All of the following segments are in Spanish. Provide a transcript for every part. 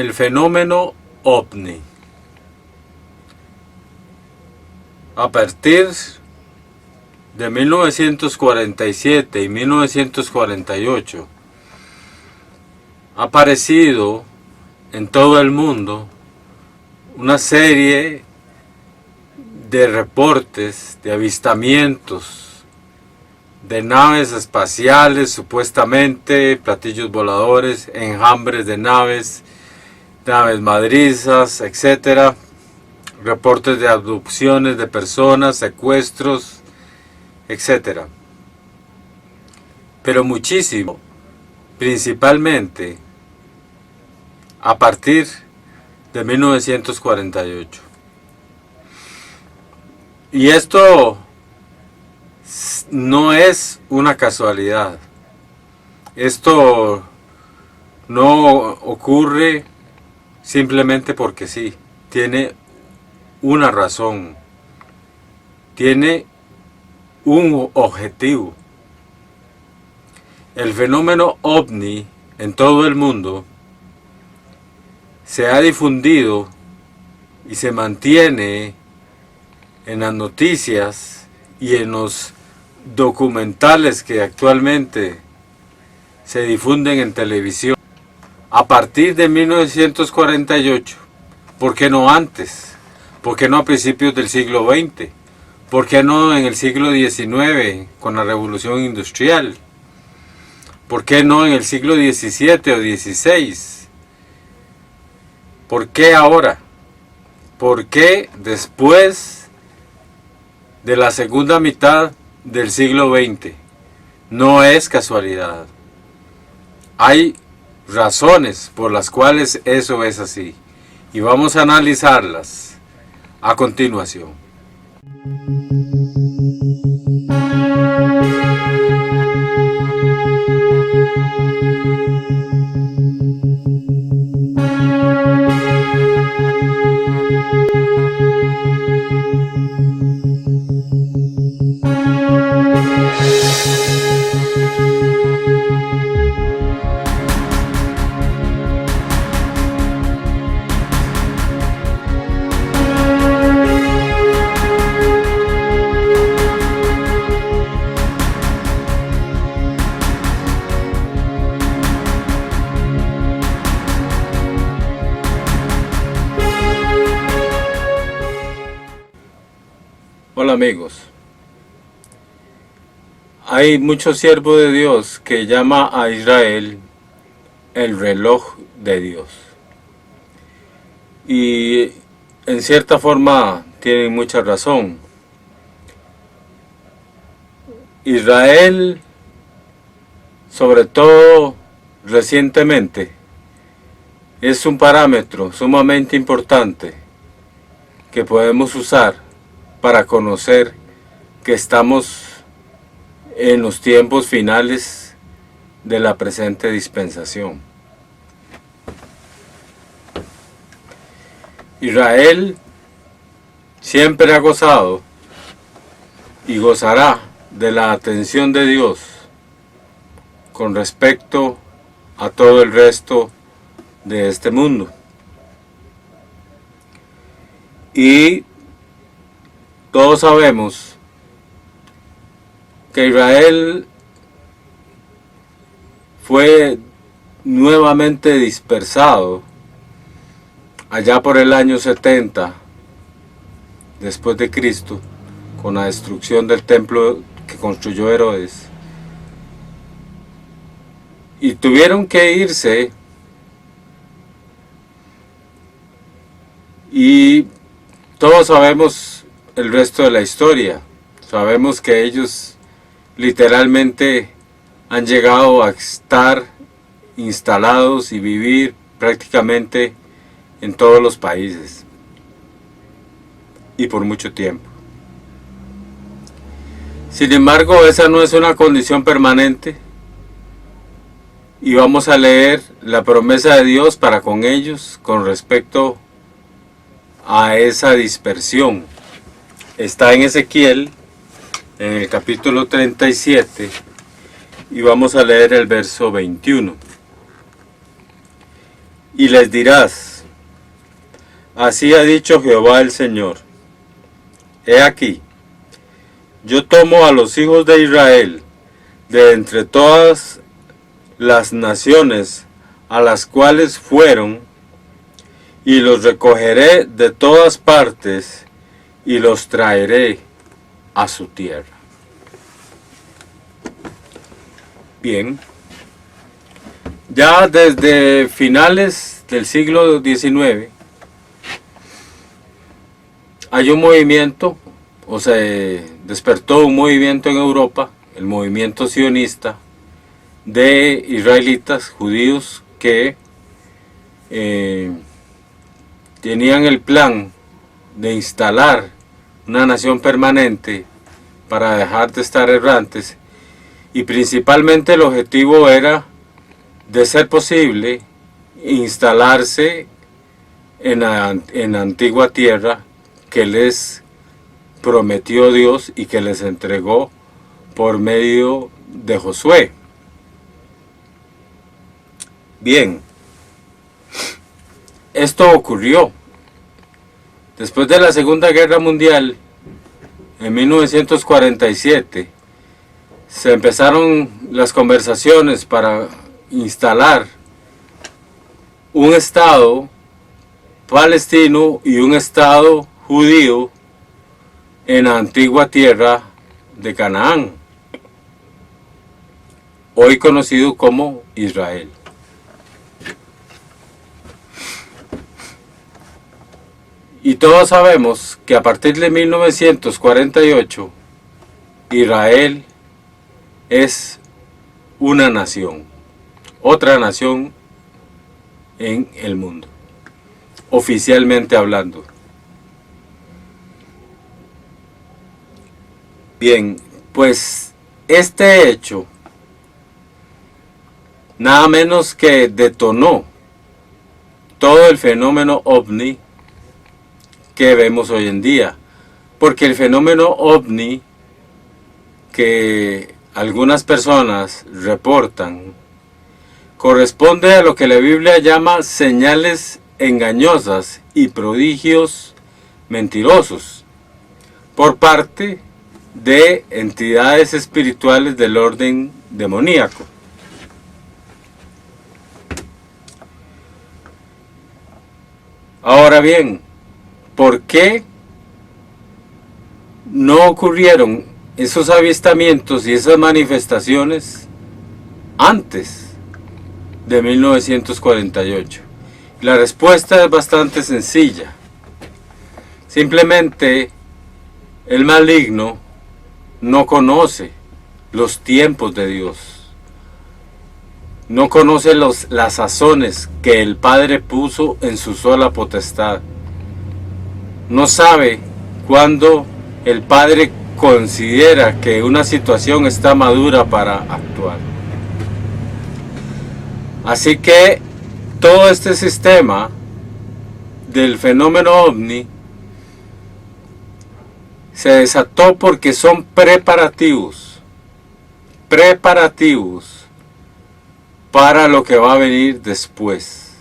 El fenómeno ovni. A partir de 1947 y 1948 ha aparecido en todo el mundo una serie de reportes de avistamientos de naves espaciales, supuestamente platillos voladores, enjambres de naves madrizas, etc. Reportes de abducciones de personas, secuestros, etc. Pero muchísimo, principalmente a partir de 1948. Y esto no es una casualidad. Esto no ocurre simplemente porque sí. Tiene una razón. Tiene un objetivo. El fenómeno ovni en todo el mundo se ha difundido y se mantiene en las noticias y en los documentales que actualmente se difunden en televisión a partir de 1948. ¿Por qué no antes? ¿Por qué no a principios del siglo XX? ¿Por qué no en el siglo XIX con la revolución industrial? ¿Por qué no en el siglo XVII o XVI? ¿Por qué ahora? ¿Por qué después de la segunda mitad del siglo XX? No es casualidad. Hay razones por las cuales eso es así. Y vamos a analizarlas a continuación. Hola amigos, hay muchos siervos de Dios que llama a Israel el reloj de Dios y en cierta forma tienen mucha razón. Israel, sobre todo recientemente, es un parámetro sumamente importante que podemos usar para conocer que estamos en los tiempos finales de la presente dispensación. Israel siempre ha gozado y gozará de la atención de Dios con respecto a todo el resto de este mundo. Y todos sabemos que Israel fue nuevamente dispersado allá por el año 70 después de Cristo, con la destrucción del templo que construyó Herodes, y tuvieron que irse, y todos sabemos el resto de la historia. Sabemos que ellos literalmente han llegado a estar instalados y vivir prácticamente en todos los países y por mucho tiempo. Sin embargo, esa no es una condición permanente y vamos a leer la promesa de Dios para con ellos con respecto a esa dispersión. Está en Ezequiel, en el capítulo 37, y vamos a leer el verso 21. y les dirás: así ha dicho Jehová el Señor. He aquí, yo tomo a los hijos de Israel de entre todas las naciones a las cuales fueron, y los recogeré de todas partes, y los traeré a su tierra. Bien, ya desde finales del siglo XIX hay un movimiento, o se despertó un movimiento en Europa, el movimiento sionista de israelitas, judíos, que tenían el plan de instalar una nación permanente para dejar de estar errantes, y principalmente el objetivo era, de ser posible, instalarse en la antigua tierra que les prometió Dios y que les entregó por medio de Josué. Bien, esto ocurrió después de la Segunda Guerra Mundial. En 1947 se empezaron las conversaciones para instalar un estado palestino y un estado judío en la antigua tierra de Canaán, hoy conocido como Israel. Y todos sabemos que a partir de 1948 Israel es una nación, otra nación en el mundo, oficialmente hablando. Bien, pues este hecho nada menos que detonó todo el fenómeno ovni que vemos hoy en día, porque el fenómeno ovni que algunas personas reportan corresponde a lo que la Biblia llama señales engañosas y prodigios mentirosos por parte de entidades espirituales del orden demoníaco. Ahora bien, ¿por qué no ocurrieron esos avistamientos y esas manifestaciones antes de 1948? La respuesta es bastante sencilla. Simplemente el maligno no conoce los tiempos de Dios. No conoce las sazones que el Padre puso en su sola potestad. No sabe cuándo el Padre considera que una situación está madura para actuar. Así que todo este sistema del fenómeno ovni se desató porque son preparativos para lo que va a venir después,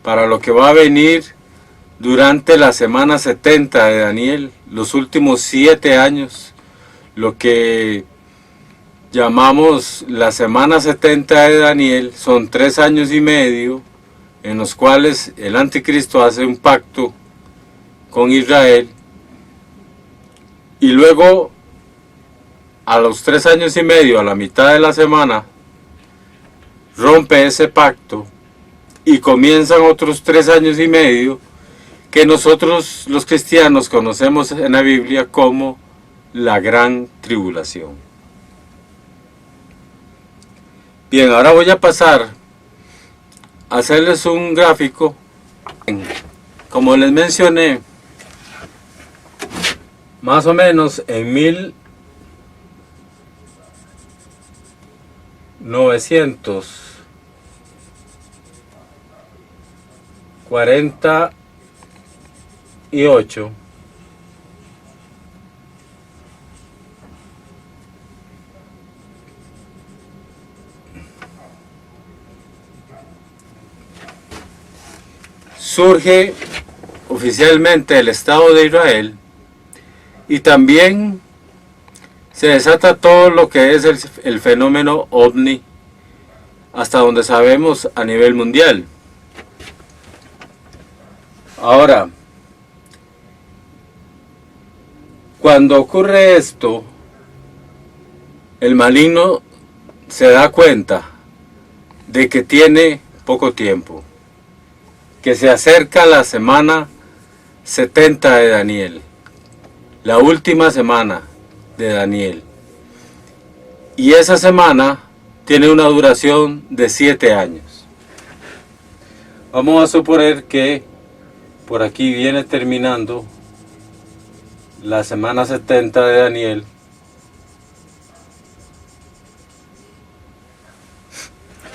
para lo que va a venir durante la semana 70 de Daniel, los últimos 7 años, lo que llamamos la semana 70 de Daniel. Son 3 años y medio en los cuales el anticristo hace un pacto con Israel, y luego a los 3 años y medio, a la mitad de la semana, rompe ese pacto y comienzan otros 3 años y medio que nosotros los cristianos conocemos en la Biblia como la gran tribulación. Bien, ahora voy a pasar a hacerles un gráfico. Como les mencioné, más o menos en 1948, surge oficialmente el Estado de Israel y también se desata todo lo que es el fenómeno ovni hasta donde sabemos a nivel mundial. Ahora, cuando ocurre esto, el maligno se da cuenta de que tiene poco tiempo, que se acerca la semana 70 de Daniel, la última semana de Daniel, y esa semana tiene una duración de 7 años. Vamos a suponer que por aquí viene terminando la semana 70 de Daniel,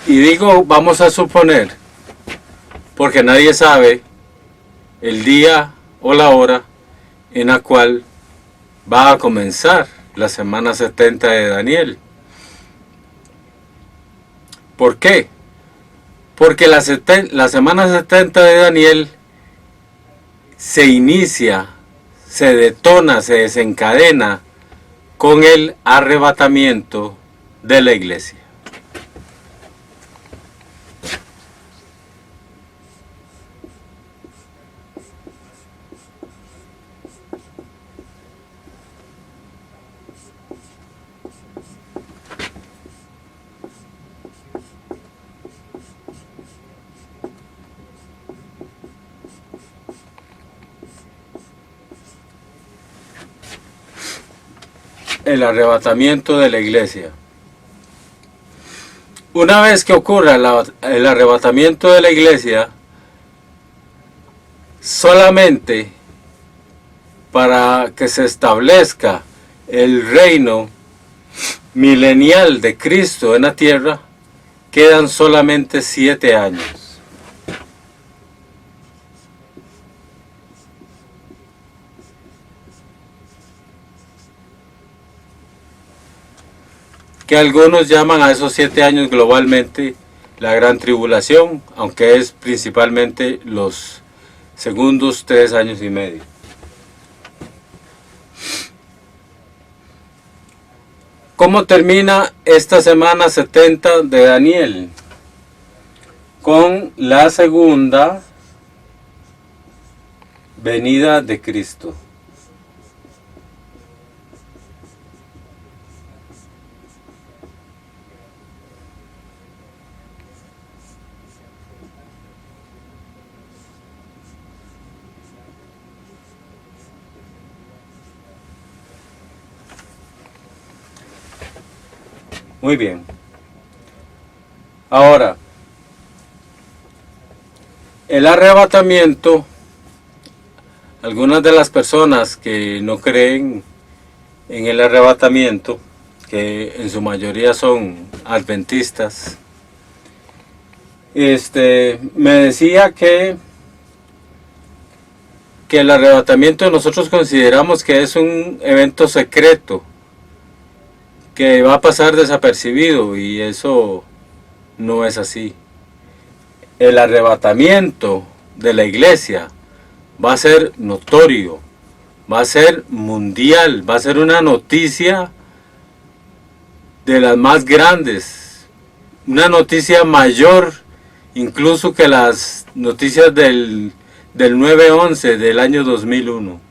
y digo vamos a suponer porque nadie sabe el día o la hora en la cual va a comenzar la semana 70 de Daniel. ¿Por qué? Porque la semana 70 de Daniel se inicia, se detona, se desencadena con el arrebatamiento de la iglesia. El arrebatamiento de la iglesia. Una vez que ocurra el arrebatamiento de la iglesia, solamente para que se establezca el reino milenial de Cristo en la tierra, quedan solamente 7 años. Que algunos llaman a esos 7 años globalmente la gran tribulación, aunque es principalmente los segundos 3 años y medio. ¿Cómo termina esta semana 70 de Daniel? Con la segunda venida de Cristo. Muy bien. Ahora, el arrebatamiento, algunas de las personas que no creen en el arrebatamiento, que en su mayoría son adventistas, me decía que el arrebatamiento nosotros consideramos que es un evento secreto, que va a pasar desapercibido, y eso no es así. El arrebatamiento de la iglesia va a ser notorio, va a ser mundial, va a ser una noticia de las más grandes, una noticia mayor incluso que las noticias del 9/11 del año 2001.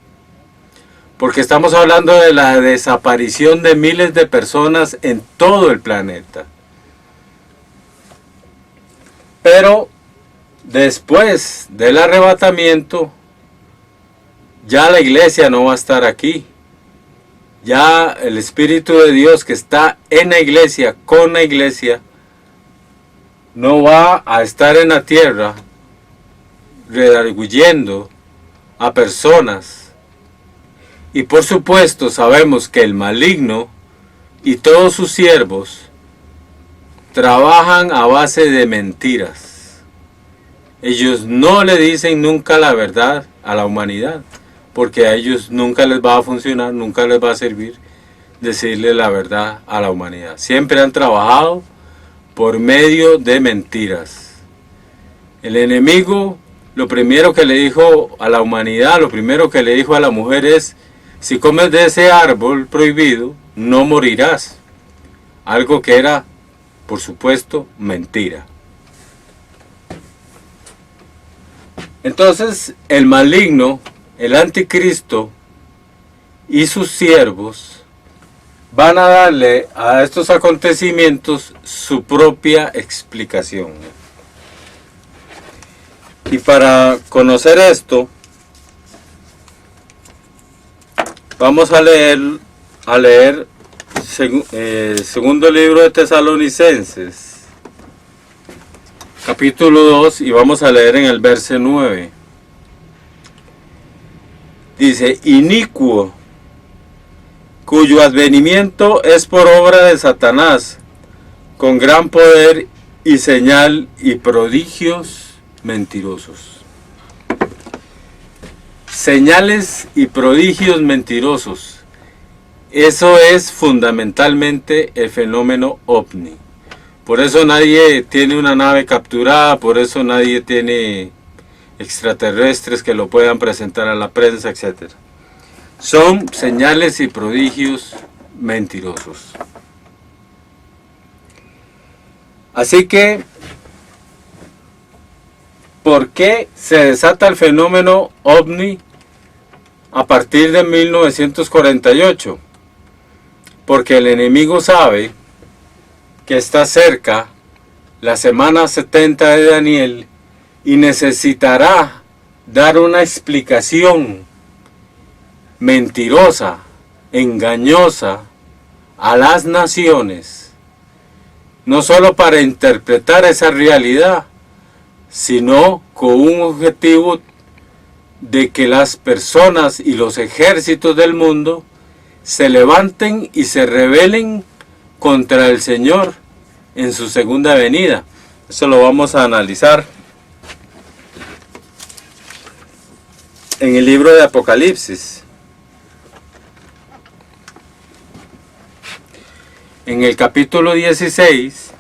Porque estamos hablando de la desaparición de miles de personas en todo el planeta. Pero después del arrebatamiento, ya la iglesia no va a estar aquí. Ya el Espíritu de Dios que está en la iglesia, con la iglesia, no va a estar en la tierra redarguyendo a personas. Y por supuesto sabemos que el maligno y todos sus siervos trabajan a base de mentiras. Ellos no le dicen nunca la verdad a la humanidad, porque a ellos nunca les va a funcionar, nunca les va a servir decirle la verdad a la humanidad. Siempre han trabajado por medio de mentiras. El enemigo lo primero que le dijo a la humanidad, lo primero que le dijo a la mujer es: si comes de ese árbol prohibido, no morirás. Algo que era, por supuesto, mentira. Entonces, el maligno, el anticristo y sus siervos van a darle a estos acontecimientos su propia explicación. Y para conocer esto, vamos a leer segundo libro de Tesalonicenses, capítulo 2, y vamos a leer en el verso 9. Dice: inicuo, cuyo advenimiento es por obra de Satanás, con gran poder y señal y prodigios mentirosos. Señales y prodigios mentirosos. Eso es fundamentalmente el fenómeno ovni. Por eso nadie tiene una nave capturada, por eso nadie tiene extraterrestres que lo puedan presentar a la prensa, etc. Son señales y prodigios mentirosos. Así que, ¿por qué se desata el fenómeno ovni a partir de 1948? Porque el enemigo sabe que está cerca la semana 70 de Daniel y necesitará dar una explicación mentirosa, engañosa a las naciones, no solo para interpretar esa realidad, sino con un objetivo de que las personas y los ejércitos del mundo se levanten y se rebelen contra el Señor en su segunda venida. Eso lo vamos a analizar en el libro de Apocalipsis. En el capítulo 16,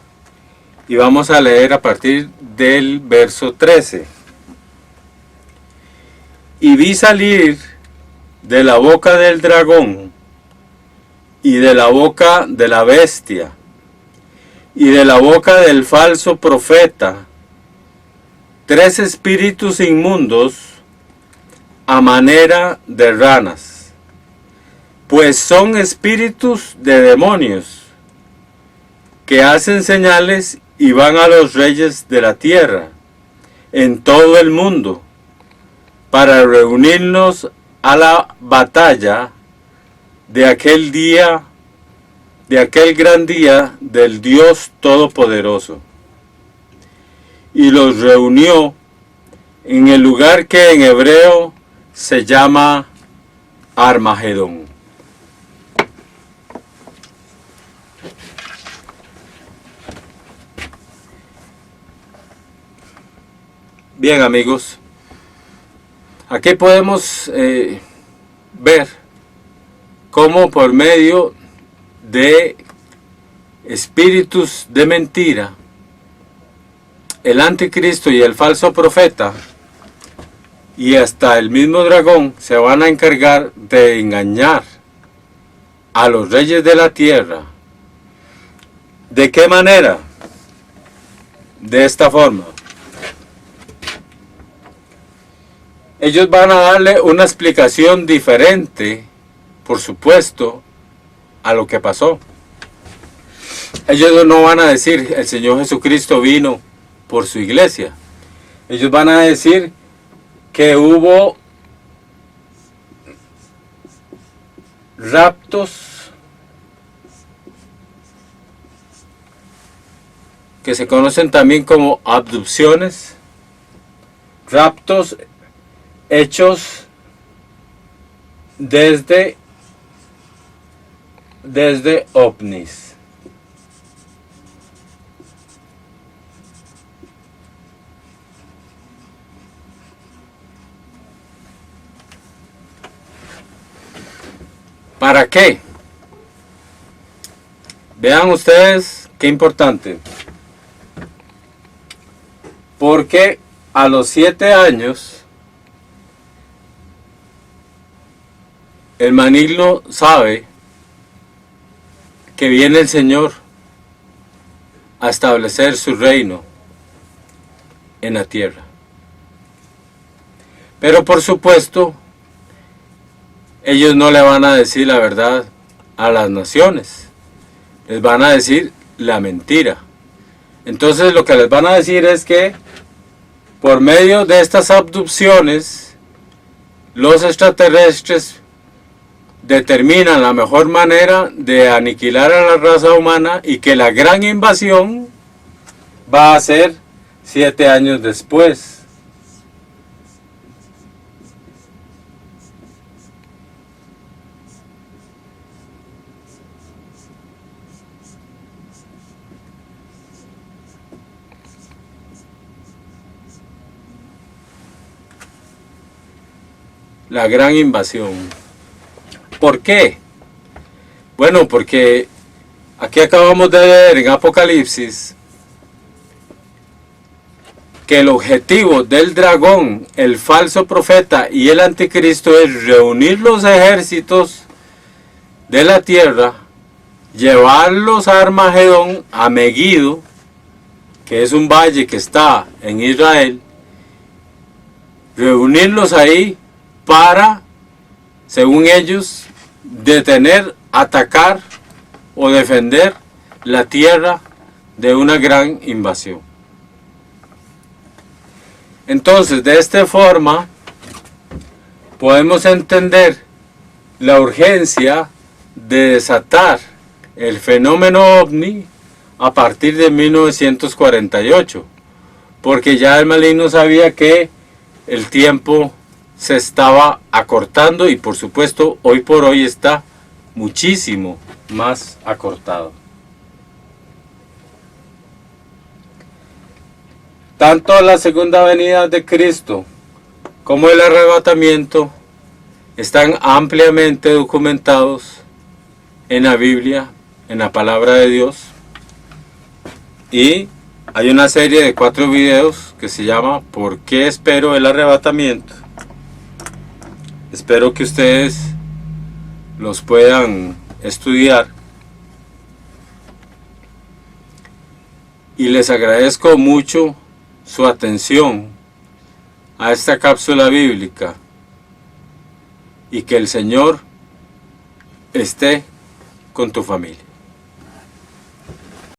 y vamos a leer a partir del verso 13. Y vi salir de la boca del dragón, y de la boca de la bestia, y de la boca del falso profeta, 3 espíritus inmundos a manera de ranas, pues son espíritus de demonios, que hacen señales y van a los reyes de la tierra, en todo el mundo, para reunirnos a la batalla de aquel día, de aquel gran día del Dios Todopoderoso. Y los reunió en el lugar que en hebreo se llama Armagedón. Bien, amigos, aquí podemos ver cómo por medio de espíritus de mentira, el anticristo y el falso profeta y hasta el mismo dragón se van a encargar de engañar a los reyes de la tierra. ¿De qué manera? De esta forma. Ellos van a darle una explicación diferente, por supuesto, a lo que pasó. Ellos no van a decir: el Señor Jesucristo vino por su iglesia. Ellos van a decir que hubo raptos que se conocen también como abducciones, raptos hechos desde ovnis. ¿Para qué? Vean ustedes qué importante. Porque a los 7 años, el maligno sabe que viene el Señor a establecer su reino en la tierra. Pero por supuesto, ellos no le van a decir la verdad a las naciones. Les van a decir la mentira. Entonces lo que les van a decir es que por medio de estas abducciones, los extraterrestres determinan la mejor manera de aniquilar a la raza humana y que la gran invasión va a ser 7 años después. La gran invasión. ¿Por qué? Bueno, porque aquí acabamos de ver en Apocalipsis que el objetivo del dragón, el falso profeta y el anticristo es reunir los ejércitos de la tierra, llevarlos a Armagedón, a Megido, que es un valle que está en Israel, reunirlos ahí para, según ellos, detener, atacar o defender la tierra de una gran invasión. Entonces, de esta forma, podemos entender la urgencia de desatar el fenómeno ovni a partir de 1948, porque ya el maligno sabía que el tiempo se estaba acortando y por supuesto hoy por hoy está muchísimo más acortado. Tanto la segunda venida de Cristo como el arrebatamiento están ampliamente documentados en la Biblia, en la palabra de Dios, y hay una serie de 4 videos que se llama ¿Por qué espero el arrebatamiento? Espero que ustedes los puedan estudiar y les agradezco mucho su atención a esta cápsula bíblica y que el Señor esté con tu familia.